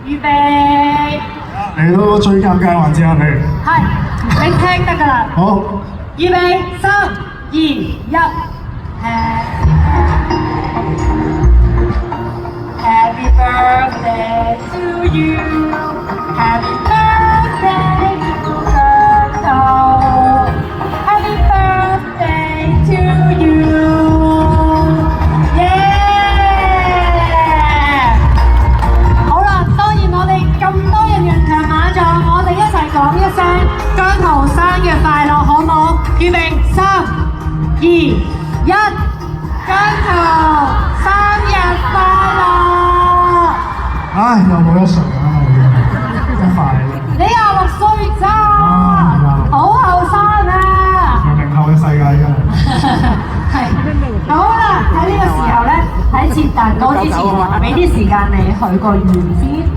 預備，嚟到最尷尬環節啊！係你聽得㗎啦。好，預備3、2、1。Happy birthday to you. Happy birthday to Turtle. Happy birthday to you. Yeah！ 好啦，當然我哋咁多人人強馬壯，我哋一齊講一聲姜濤生日快樂，好唔好？預備3、2、1，姜濤生日快樂！唉，又冇得食啊！一塊啦，你26歲咋？好後生啊！明後嘅世界㗎。係，好啦，喺呢個時候咧，喺切蛋糕之前，俾啲時間你許個願先。